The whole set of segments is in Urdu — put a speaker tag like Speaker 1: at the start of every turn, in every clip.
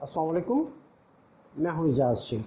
Speaker 1: السلام علیکم، میں ہوں اعجاز شیخ۔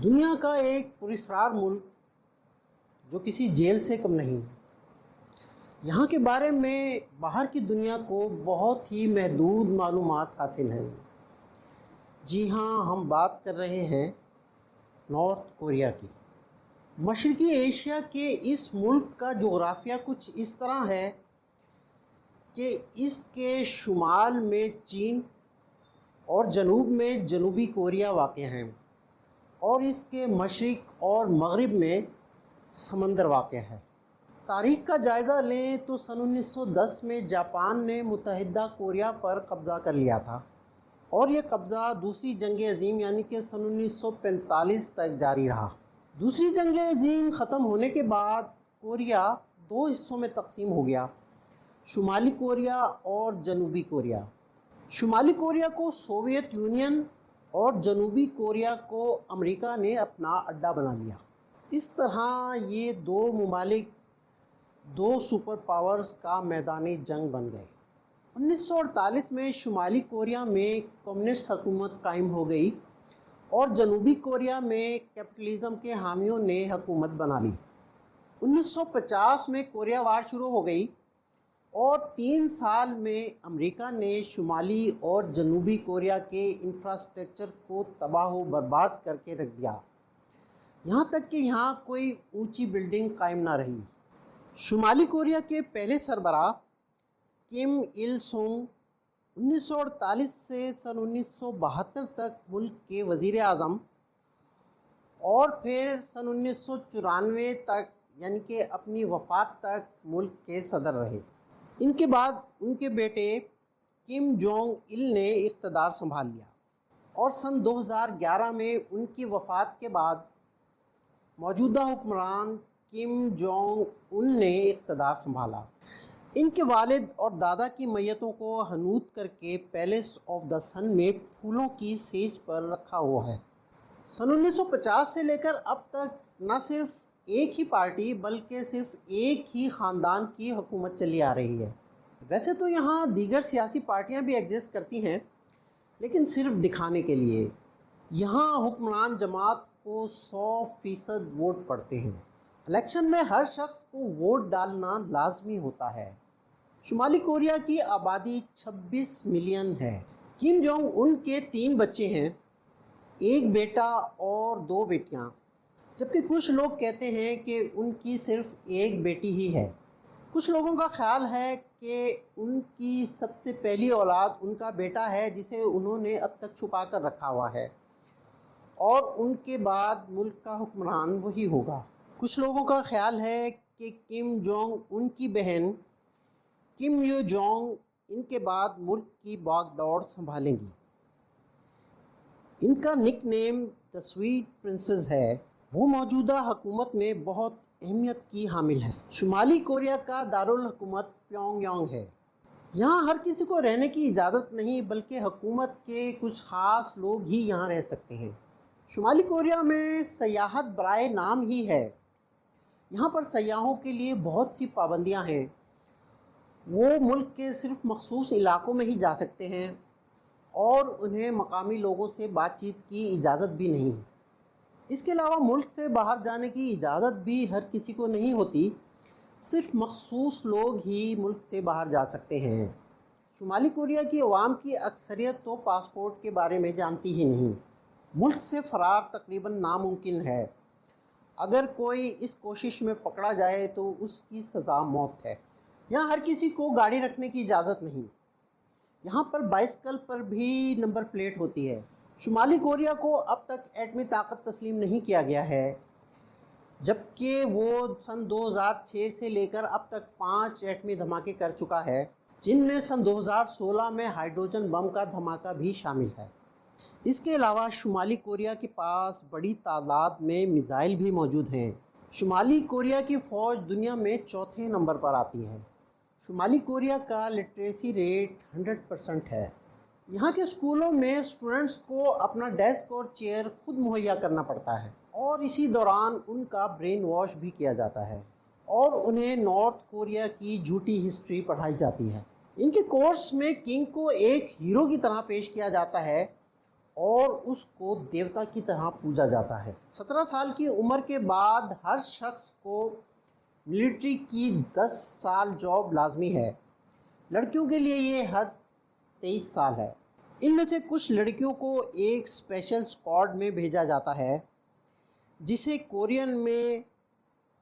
Speaker 1: دنیا کا ایک پراسرار ملک جو کسی جیل سے کم نہیں، یہاں کے بارے میں باہر کی دنیا کو بہت ہی محدود معلومات حاصل ہیں۔ جی ہاں، ہم بات کر رہے ہیں نارتھ کوریا کی۔ مشرقی ایشیا کے اس ملک کا جغرافیہ کچھ اس طرح ہے کہ اس کے شمال میں چین اور جنوب میں جنوبی کوریا واقع ہیں، اور اس کے مشرق اور مغرب میں سمندر واقع ہے۔ تاریخ کا جائزہ لیں تو سن 1910 میں جاپان نے متحدہ کوریا پر قبضہ کر لیا تھا، اور یہ قبضہ دوسری جنگ عظیم یعنی کہ سن 1945 تک جاری رہا۔ دوسری جنگ عظیم ختم ہونے کے بعد کوریا دو حصوں میں تقسیم ہو گیا، شمالی کوریا اور جنوبی کوریا۔ شمالی کوریا کو سوویت یونین اور جنوبی کوریا کو امریکہ نے اپنا اڈا بنا لیا۔ اس طرح یہ دو ممالک دو سپر پاورز کا میدان جنگ بن گئے۔ 1948 میں شمالی کوریا میں کمیونسٹ حکومت قائم ہو گئی اور جنوبی کوریا میں کیپٹلزم کے حامیوں نے حکومت بنا لی۔ 1950 میں کوریا وار شروع ہو گئی اور 3 سال میں امریکہ نے شمالی اور جنوبی کوریا کے انفراسٹرکچر کو تباہ و برباد کر کے رکھ دیا، یہاں تک کہ یہاں کوئی اونچی بلڈنگ قائم نہ رہی۔ شمالی کوریا کے پہلے سربراہ کم il سونگ 1948 سے سن 1972 تک ملک کے وزیر اعظم اور پھر سن 1994 تک یعنی کہ اپنی وفات تک ملک کے صدر رہے۔ ان کے بعد ان کے بیٹے کم جونگ il نے اقتدار سنبھال لیا، اور سن 2011 میں ان کی وفات کے بعد موجودہ حکمران کم جونگ ان نے اقتدار سنبھالا۔ ان کے والد اور دادا کی میتوں کو حنوط کر کے پیلس آف دا سن میں پھولوں کی سیج پر رکھا ہوا ہے۔ سن 1950 سے لے کر اب تک نہ صرف ایک ہی پارٹی بلکہ صرف ایک ہی خاندان کی حکومت چلی آ رہی ہے۔ ویسے تو یہاں دیگر سیاسی پارٹیاں بھی ایگزسٹ کرتی ہیں، لیکن صرف دکھانے کے لیے۔ یہاں حکمران جماعت کو 100% ووٹ پڑتے ہیں۔ الیکشن میں ہر شخص کو ووٹ ڈالنا لازمی ہوتا ہے۔ شمالی کوریا کی آبادی 26 ملین ہے۔ کم جونگ ان کے 3 بچے ہیں، ایک بیٹا اور 2 بیٹیاں، جبکہ کچھ لوگ کہتے ہیں کہ ان کی صرف ایک بیٹی ہی ہے۔ کچھ لوگوں کا خیال ہے کہ ان کی سب سے پہلی اولاد ان کا بیٹا ہے جسے انہوں نے اب تک چھپا کر رکھا ہوا ہے، اور ان کے بعد ملک کا حکمران وہی ہوگا۔ کچھ لوگوں کا خیال ہے کہ کم جونگ ان کی بہن کم یو جونگ ان کے بعد ملک کی باغ دوڑ سنبھالیں گی۔ ان کا نک نیم دی سویٹ پرنسز ہے۔ وہ موجودہ حکومت میں بہت اہمیت کی حامل ہے۔ شمالی کوریا کا دارالحکومت پیونگ یانگ ہے۔ یہاں ہر کسی کو رہنے کی اجازت نہیں، بلکہ حکومت کے کچھ خاص لوگ ہی یہاں رہ سکتے ہیں۔ شمالی کوریا میں سیاحت برائے نام ہی ہے۔ یہاں پر سیاحوں کے لیے بہت سی پابندیاں ہیں۔ وہ ملک کے صرف مخصوص علاقوں میں ہی جا سکتے ہیں، اور انہیں مقامی لوگوں سے بات چیت کی اجازت بھی نہیں۔ اس کے علاوہ ملک سے باہر جانے کی اجازت بھی ہر کسی کو نہیں ہوتی، صرف مخصوص لوگ ہی ملک سے باہر جا سکتے ہیں۔ شمالی کوریا کی عوام کی اکثریت تو پاسپورٹ کے بارے میں جانتی ہی نہیں۔ ملک سے فرار تقریباً ناممکن ہے۔ اگر کوئی اس کوشش میں پکڑا جائے تو اس کی سزا موت ہے۔ یہاں ہر کسی کو گاڑی رکھنے کی اجازت نہیں۔ یہاں پر بائسکل پر بھی نمبر پلیٹ ہوتی ہے۔ شمالی کوریا کو اب تک ایٹمی طاقت تسلیم نہیں کیا گیا ہے، جبکہ وہ سن 2006 سے لے کر اب تک 5 ایٹمی دھماکے کر چکا ہے، جن میں سن 2016 میں ہائیڈروجن بم کا دھماکہ بھی شامل ہے۔ اس کے علاوہ شمالی کوریا کے پاس بڑی تعداد میں میزائل بھی موجود ہیں۔ شمالی کوریا کی فوج دنیا میں 4تھے نمبر پر آتی ہے۔ شمالی کوریا کا لٹریسی ریٹ 100% ہے۔ یہاں کے اسکولوں میں اسٹوڈنٹس کو اپنا ڈیسک اور چیئر خود مہیا کرنا پڑتا ہے، اور اسی دوران ان کا برین واش بھی کیا جاتا ہے، اور انہیں نارتھ کوریا کی جھوٹی ہسٹری پڑھائی جاتی ہے۔ ان کے کورس میں کنگ کو ایک ہیرو کی طرح پیش کیا جاتا ہے اور اس کو دیوتا کی طرح پوجا جاتا ہے۔ 17 سال کی عمر کے بعد ہر شخص کو ملٹری کی 10 سال جاب لازمی ہے۔ لڑکیوں کے لیے یہ حد 23 سال ہے۔ ان میں سے کچھ لڑکیوں کو ایک اسپیشل اسکواڈ میں بھیجا جاتا ہے جسے کورین میں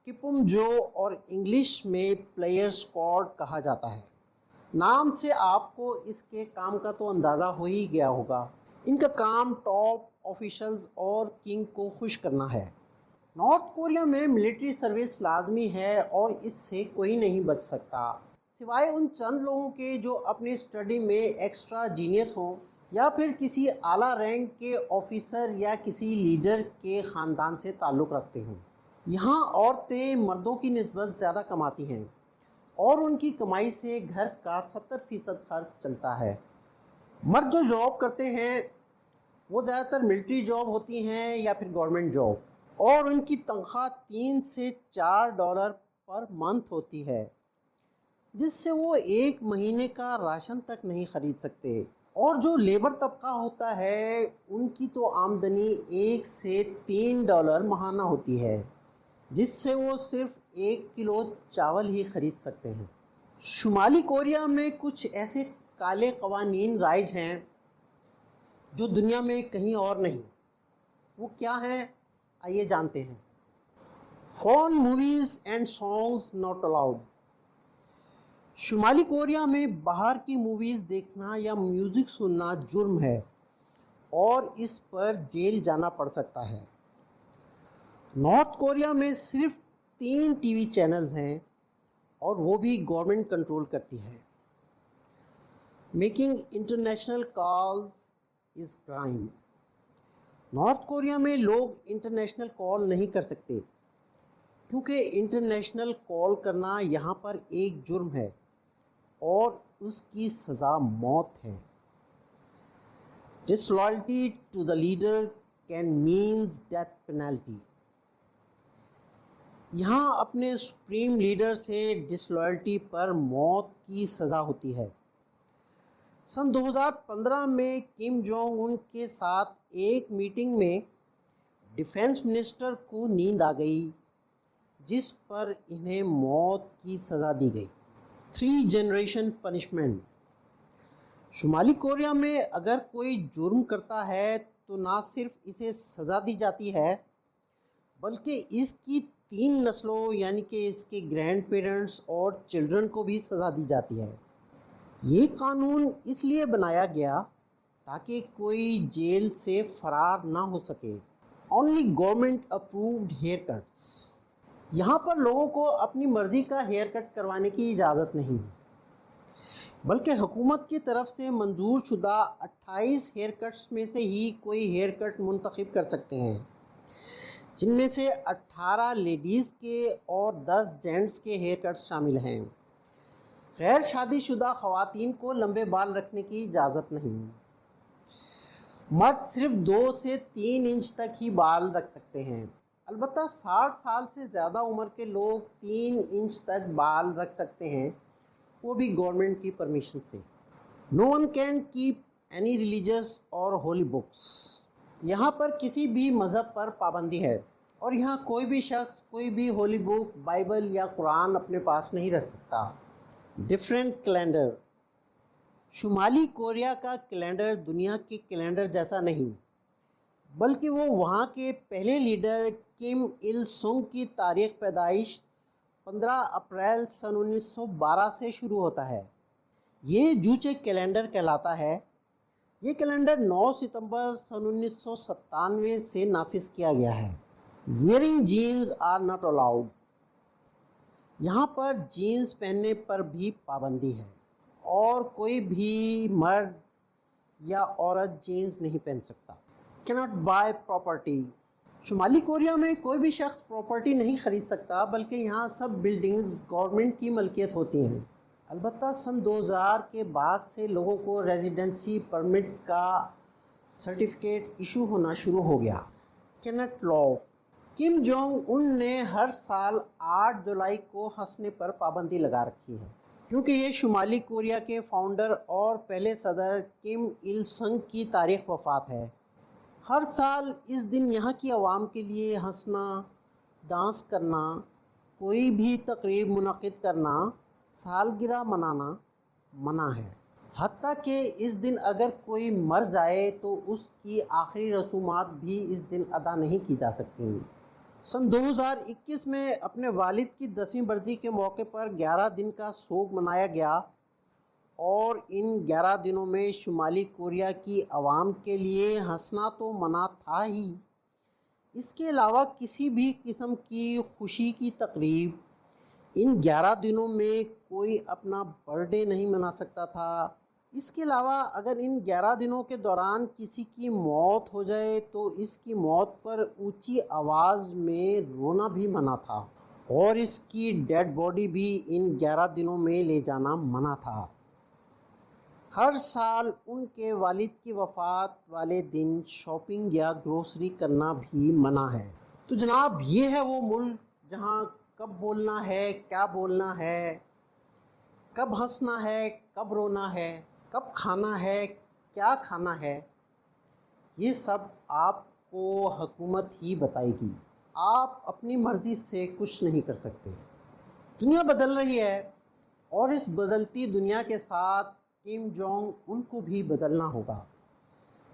Speaker 1: کپم جو اور انگلش میں پلیئر اسکواڈ کہا جاتا ہے۔ نام سے آپ کو اس کے کام کا تو اندازہ ہو ہی گیا ہوگا۔ ان کا کام ٹاپ آفیشلز اور کنگ کو خوش کرنا ہے۔ نارتھ کوریا میں ملٹری سروس لازمی ہے اور اس سے کوئی نہیں بچ سکتا، سوائے ان چند لوگوں کے جو اپنی اسٹڈی میں ایکسٹرا جینیس ہوں یا پھر کسی اعلیٰ رینک کے آفیسر یا کسی لیڈر کے خاندان سے تعلق رکھتے ہوں۔ یہاں عورتیں مردوں کی نسبت زیادہ کماتی ہیں اور ان کی کمائی سے گھر کا 70% خرچ چلتا ہے۔ مرد جو جاب کرتے ہیں وہ زیادہ تر ملٹری جاب ہوتی ہیں یا پھر گورنمنٹ جاب، اور ان کی تنخواہ $3 سے $4 پر منتھ ہوتی ہے، جس سے وہ ایک مہینے کا راشن تک نہیں خرید سکتے۔ اور جو لیبر طبقہ ہوتا ہے ان کی تو آمدنی $1 سے $3 ماہانہ ہوتی ہے، جس سے وہ صرف 1 کلو چاول ہی خرید سکتے ہیں۔ شمالی کوریا میں کچھ ایسے کالے قوانین رائج ہیں جو دنیا میں کہیں اور نہیں۔ وہ کیا ہیں؟ آئیے جانتے ہیں۔ Foreign movies and songs not allowed. شمالی کوریا میں باہر کی موویز دیکھنا یا میوزک سننا جرم ہے اور اس پر جیل جانا پڑ سکتا ہے۔ نارتھ کوریا میں صرف 3 ٹی وی چینلز ہیں اور وہ بھی گورنمنٹ کنٹرول کرتی ہے۔ میکنگ انٹرنیشنل کالز از کرائم۔ نارتھ کوریا میں لوگ انٹرنیشنل کال نہیں کر سکتے کیونکہ انٹرنیشنل کال کرنا یہاں پر ایک جرم ہے اور اس کی سزا موت ہے۔ Disloyalty to the leader can means death penalty۔ یہاں اپنے سپریم لیڈر سے ڈسلوائلٹی پر موت کی سزا ہوتی ہے۔ سن 2015 میں کم جونگ ان کے ساتھ ایک میٹنگ میں ڈیفنس منسٹر کو نیند آ گئی جس پر انہیں موت کی سزا دی گئی۔ 3 جنریشن پنشمنٹ۔ شمالی کوریا میں اگر کوئی جرم کرتا ہے تو نہ صرف اسے سزا دی جاتی ہے بلکہ اس کی 3 نسلوں یعنی کہ اس کے گرینڈ پیرنٹس اور چلڈرن کو بھی سزا دی جاتی ہے۔ یہ قانون اس لیے بنایا گیا تاکہ کوئی جیل سے فرار نہ ہو سکے۔ Only government approved haircuts. یہاں پر لوگوں کو اپنی مرضی کا ہیئر کٹ کروانے کی اجازت نہیں بلکہ حکومت کی طرف سے منظور شدہ 28 ہیئر کٹس میں سے ہی کوئی ہیئر کٹ منتخب کر سکتے ہیں، جن میں سے 18 لیڈیز کے اور 10 جینٹس کے ہیئر کٹس شامل ہیں۔ غیر شادی شدہ خواتین کو لمبے بال رکھنے کی اجازت نہیں۔ مرد صرف 2 سے 3 انچ تک ہی بال رکھ سکتے ہیں، البتہ 60 سال سے زیادہ عمر کے لوگ 3 انچ تک بال رکھ سکتے ہیں، وہ بھی گورنمنٹ کی پرمیشن سے۔ No one can keep any religious اور ہولی بکس۔ یہاں پر کسی بھی مذہب پر پابندی ہے اور یہاں کوئی بھی شخص کوئی بھی ہولی بک، بائبل یا قرآن اپنے پاس نہیں رکھ سکتا۔ Different calendar. شمالی کوریا کا کیلنڈر دنیا کے کیلنڈر جیسا نہیں بلکہ وہ وہاں کے پہلے لیڈر کم il سنگ کی تاریخ پیدائش 15 اپریل سن 1912 سے شروع ہوتا ہے۔ یہ جوچے کیلنڈر کہلاتا ہے۔ یہ کیلنڈر 9 ستمبر سن 1997 سے نافذ کیا گیا ہے۔ Wearing jeans are not allowed. یہاں پر جینز پہننے پر بھی پابندی ہے اور کوئی بھی مرد یا عورت جینز نہیں پہن سکتا۔ کیناٹ بائی پراپرٹی۔ شمالی کوریا میں کوئی بھی شخص پراپرٹی نہیں خرید سکتا بلکہ یہاں سب بلڈنگز گورنمنٹ کی ملکیت ہوتی ہیں۔ البتہ سن 2000 کے بعد سے لوگوں کو ریزیڈنسی پرمٹ کا سرٹیفکیٹ ایشو ہونا شروع ہو گیا۔ کینٹ لاو۔ کم جونگ ان نے ہر سال 8 جولائی کو ہنسنے پر پابندی لگا رکھی ہے۔ کیونکہ یہ شمالی کوریا کے فاؤنڈر اور پہلے صدر کم il سنگ کی تاریخ وفات ہے۔ ہر سال اس دن یہاں کی عوام کے لیے ہنسنا، ڈانس کرنا، کوئی بھی تقریب منعقد کرنا، سالگرہ منانا منع ہے۔ حتیٰ کہ اس دن اگر کوئی مر جائے تو اس کی آخری رسومات بھی اس دن ادا نہیں کی جا سکتی۔ سن 2021 میں اپنے والد کی 10ویں برسی کے موقع پر 11 دن کا سوگ منایا گیا، اور ان 11 دنوں میں شمالی کوریا کی عوام کے لیے ہنسنا تو منع تھا ہی، اس کے علاوہ کسی بھی قسم کی خوشی کی تقریب ان 11 دنوں میں کوئی اپنا برتھ ڈے نہیں منا سکتا تھا۔ اس کے علاوہ اگر ان 11 دنوں کے دوران کسی کی موت ہو جائے تو اس کی موت پر اونچی آواز میں رونا بھی منع تھا، اور اس کی ڈیڈ باڈی بھی ان 11 دنوں میں لے جانا منع تھا۔ ہر سال ان کے والد کی وفات والے دن شاپنگ یا گروسری کرنا بھی منع ہے۔ تو جناب، یہ ہے وہ ملک جہاں کب بولنا ہے، کیا بولنا ہے، کب ہنسنا ہے، کب رونا ہے، کب کھانا ہے، کیا کھانا ہے، یہ سب آپ کو حکومت ہی بتائے گی۔ آپ اپنی مرضی سے کچھ نہیں کر سکتے۔ دنیا بدل رہی ہے، اور اس بدلتی دنیا کے ساتھ کم جونگ ان کو بھی بدلنا ہوگا۔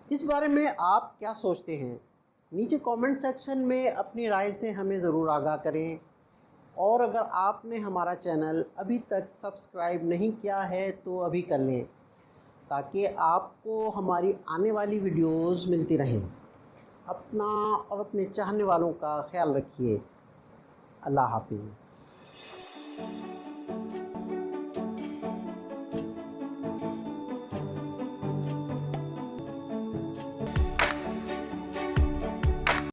Speaker 1: اس بارے میں آپ کیا سوچتے ہیں؟ نیچے کامنٹ سیکشن میں اپنی رائے سے ہمیں ضرور آگاہ کریں، اور اگر آپ نے ہمارا چینل ابھی تک سبسکرائب نہیں کیا ہے تو ابھی کر لیں، تاکہ آپ کو ہماری آنے والی ویڈیوز ملتی رہیں۔ اپنا اور اپنے چاہنے والوں کا خیال رکھیے۔ اللہ حافظ۔